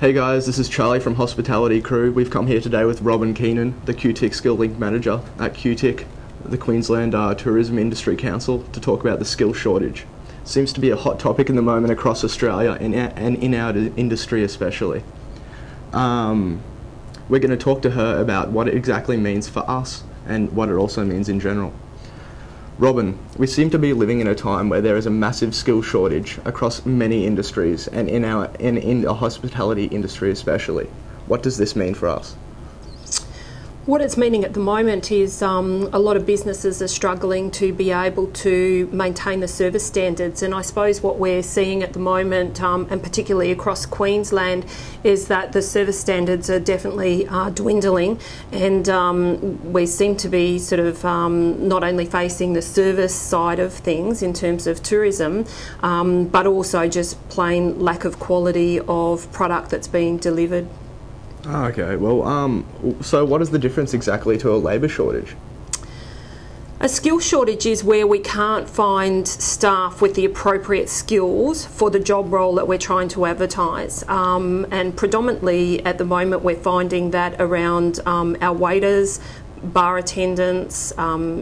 Hey guys, this is Charlie from Hospitality Crew. We've come here today with Robyn Keenan, the QTIC Skills Link Manager at QTIC, the Queensland Tourism Industry Council, to talk about the skill shortage. Seems to be a hot topic in the moment across Australia and in our industry especially. We're going to talk to her about what it exactly means for us and what it also means in general. Robyn, we seem to be living in a time where there is a massive skill shortage across many industries and in the hospitality industry especially. What does this mean for us? What it's meaning at the moment is a lot of businesses are struggling to be able to maintain the service standards, and I suppose what we're seeing at the moment, and particularly across Queensland, is that the service standards are definitely dwindling, and we seem to be sort of not only facing the service side of things in terms of tourism, but also just plain lack of quality of product that's being delivered. Oh, okay, well, so what is the difference exactly to a labour shortage? A skill shortage is where we can't find staff with the appropriate skills for the job role that we're trying to advertise. And predominantly at the moment we're finding that around our waiters, bar attendants,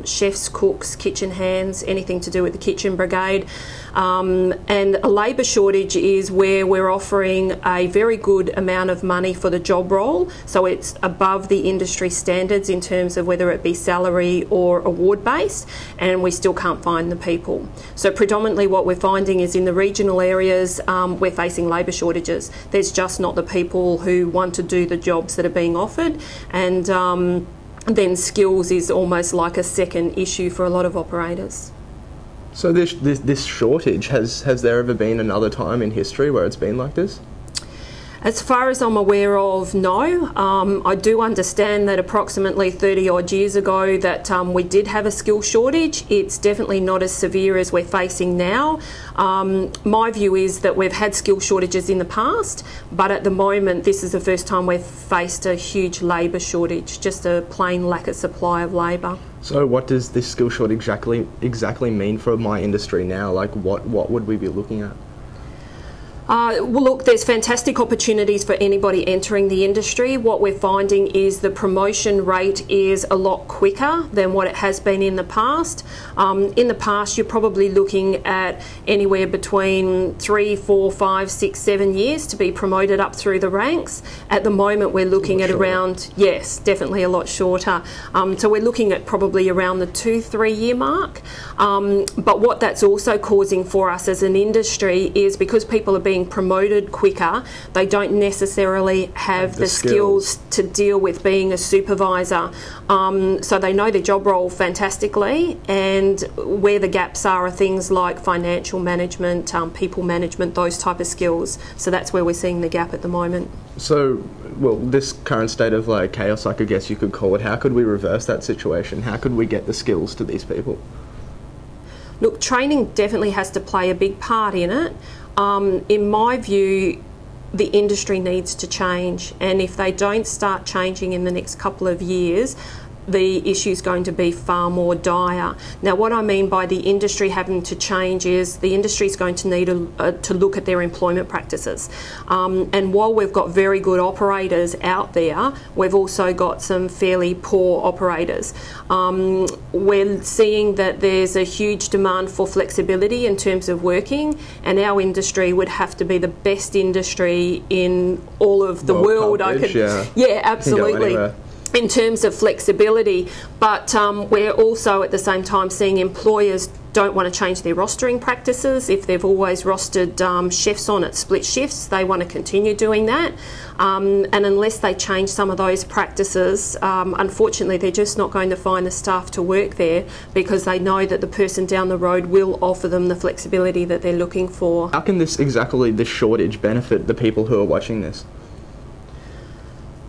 chefs, cooks, kitchen hands, anything to do with the kitchen brigade. And a labour shortage is where we're offering a very good amount of money for the job role, so it's above the industry standards in terms of whether it be salary or award based, and we still can't find the people. So predominantly what we're finding is in the regional areas we're facing labour shortages. There's just not the people who want to do the jobs that are being offered, and then skills is almost like a second issue for a lot of operators. So this shortage, has there ever been another time in history where it's been like this? As far as I'm aware of, no. I do understand that approximately 30 odd years ago that we did have a skill shortage. It's definitely not as severe as we're facing now. My view is that we've had skill shortages in the past, but at the moment this is the first time we've faced a huge labour shortage, just a plain lack of supply of labour. So what does this skill shortage exactly mean for my industry now? Like what would we be looking at? Well, look, there's fantastic opportunities for anybody entering the industry. What we're finding is the promotion rate is a lot quicker than what it has been in the past. In the past, you're probably looking at anywhere between 3, 4, 5, 6, 7 years to be promoted up through the ranks. At the moment, we're looking at around, yes, definitely a lot shorter. So we're looking at probably around the 2-3 year mark. But what that's also causing for us as an industry is because people are being promoted quicker, they don't necessarily have the skills to deal with being a supervisor. So they know their job role fantastically, and where the gaps are things like financial management, people management, those type of skills. So that's where we're seeing the gap at the moment. So, well, this current state of like chaos, I guess you could call it, how could we reverse that situation? How could we get the skills to these people? Look, training definitely has to play a big part in it. In my view, the industry needs to change, and if they don't start changing in the next couple of years, the issue is going to be far more dire. Now, what I mean by the industry having to change is the industry is going to need to look at their employment practices. And while we've got very good operators out there, we've also got some fairly poor operators. We're seeing that there's a huge demand for flexibility in terms of working, and our industry would have to be the best industry in all of the world. Yeah, absolutely. In terms of flexibility, but we're also at the same time seeing employers don't want to change their rostering practices. If they've always rostered chefs on at split shifts, they want to continue doing that. And unless they change some of those practices, unfortunately they're just not going to find the staff to work there, because they know that the person down the road will offer them the flexibility that they're looking for. How can this shortage benefit the people who are watching this?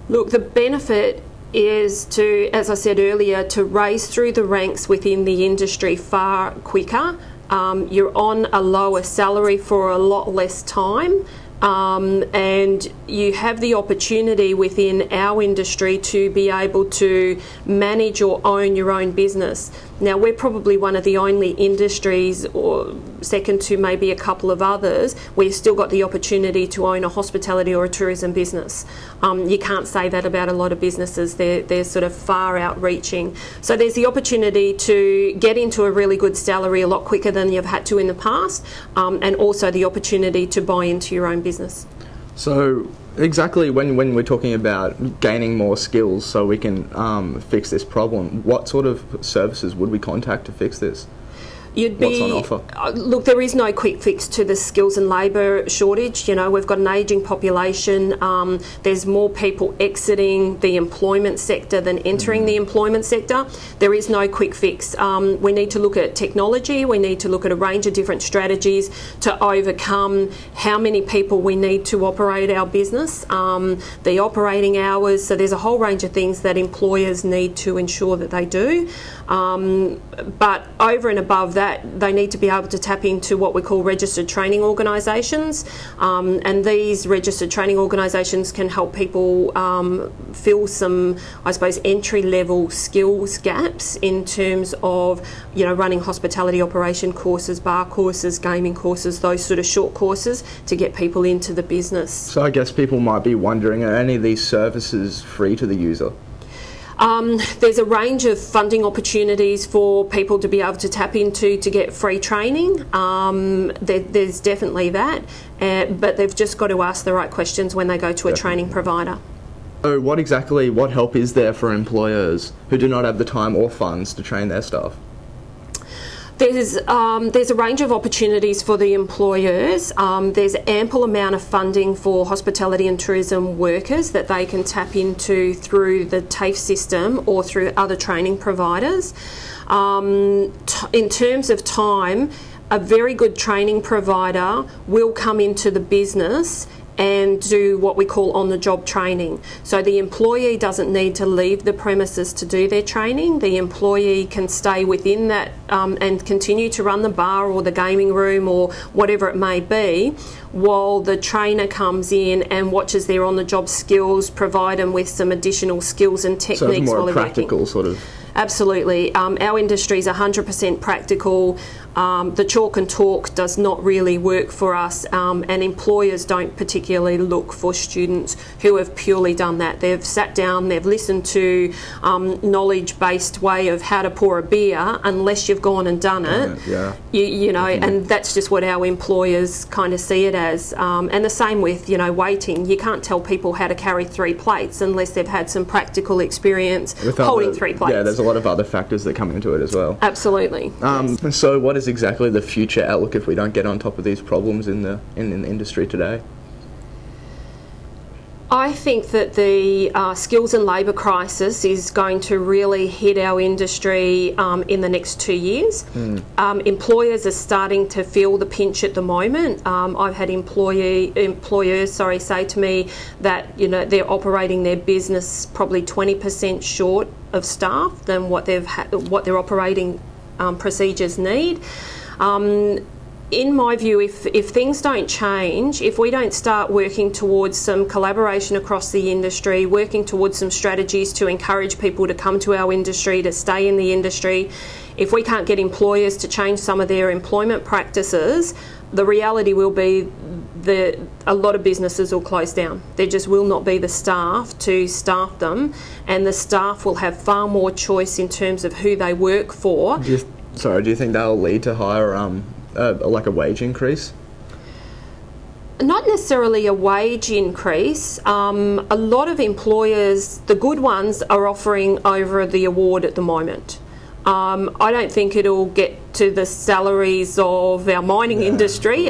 Look, the benefit is to, as I said earlier, to raise through the ranks within the industry far quicker. You're on a lower salary for a lot less time, and you have the opportunity within our industry to be able to manage or own your own business. Now, we're probably one of the only industries, or second to maybe a couple of others, where you've still got the opportunity to own a hospitality or a tourism business. You can't say that about a lot of businesses. They're sort of far outreaching. So there's the opportunity to get into a really good salary a lot quicker than you've had to in the past, and also the opportunity to buy into your own business. So exactly when we're talking about gaining more skills so we can fix this problem, what sort of services would we contact to fix this? What's on offer? Look, there is no quick fix to the skills and labour shortage. You know, we've got an ageing population. There's more people exiting the employment sector than entering the employment sector. There is no quick fix. We need to look at technology. We need to look at a range of different strategies to overcome how many people we need to operate our business, the operating hours. So there's a whole range of things that employers need to ensure that they do. But over and above that, they need to be able to tap into what we call registered training organisations, and these registered training organisations can help people fill some, I suppose, entry-level skills gaps in terms of, you know, running hospitality operation courses, bar courses, gaming courses, those sort of short courses to get people into the business. So I guess people might be wondering, are any of these services free to the user? There's a range of funding opportunities for people to be able to tap into to get free training. There's definitely that, but they've just got to ask the right questions when they go to a training provider. So what help is there for employers who do not have the time or funds to train their staff? There's a range of opportunities for the employers. There's ample amount of funding for hospitality and tourism workers that they can tap into through the TAFE system or through other training providers. In terms of time, a very good training provider will come into the business and do what we call on-the-job training. So the employee doesn't need to leave the premises to do their training. The employee can stay within that and continue to run the bar or the gaming room or whatever it may be, while the trainer comes in and watches their on-the-job skills, provide them with some additional skills and techniques. So it's more while they're practical working. sort of. Absolutely. Our industry is 100% practical. The chalk and talk does not really work for us, and employers don't particularly look for students who have purely done that. They've sat down, they've listened to knowledge-based way of how to pour a beer, unless you've gone and done it. Yeah. You know, and that's just what our employers kind of see it as. And the same with, you know, waiting. You can't tell people how to carry 3 plates unless they've had some practical experience holding 3 plates. Yeah, there's a lot of other factors that come into it as well. Absolutely. Yes. So what is exactly the future outlook if we don't get on top of these problems in the industry today? I think that the skills and labour crisis is going to really hit our industry in the next 2 years. Employers are starting to feel the pinch at the moment. I've had employers say to me that, you know, they're operating their business probably 20% short of staff than what their operating procedures need. In my view, if things don't change, if we don't start working towards some collaboration across the industry, working towards some strategies to encourage people to come to our industry, to stay in the industry, if we can't get employers to change some of their employment practices, the reality will be that a lot of businesses will close down. There just will not be the staff to staff them, and the staff will have far more choice in terms of who they work for. Do you think that'll lead to higher like a wage increase? Not necessarily a wage increase. A lot of employers, the good ones, are offering over the award at the moment. I don't think it'll get to the salaries of our mining industry.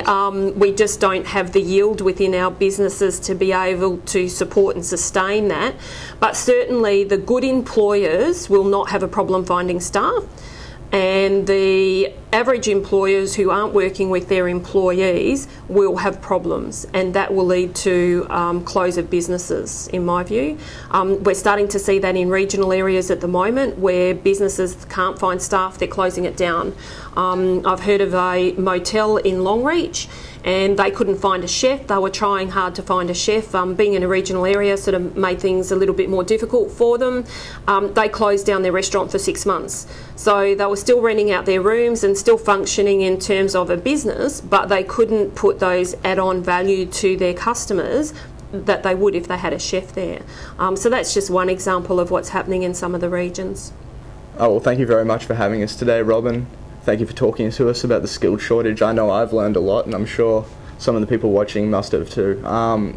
We just don't have the yield within our businesses to be able to support and sustain that. But certainly the good employers will not have a problem finding staff, and the average employers who aren't working with their employees will have problems, and that will lead to close of businesses, in my view. We're starting to see that in regional areas at the moment where businesses can't find staff, they're closing it down. I've heard of a motel in Longreach, and they couldn't find a chef. They were trying hard to find a chef. Being in a regional area sort of made things a little bit more difficult for them. They closed down their restaurant for 6 months. So they were still renting out their rooms and still functioning in terms of a business, but they couldn't put those add-on value to their customers that they would if they had a chef there. So that's just one example of what's happening in some of the regions. Oh, well, thank you very much for having us today, Robyn. Thank you for talking to us about the skilled shortage. I know I've learned a lot, and I'm sure some of the people watching must have too.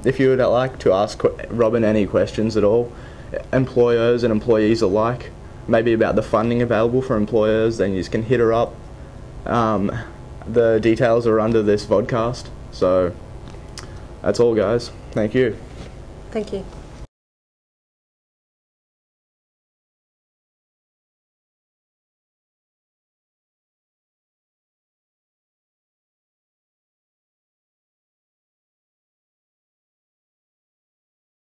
If you would like to ask Robyn any questions at all, employers and employees alike, maybe about the funding available for employers, then you can hit her up. The details are under this vodcast. So that's all, guys. Thank you. Thank you.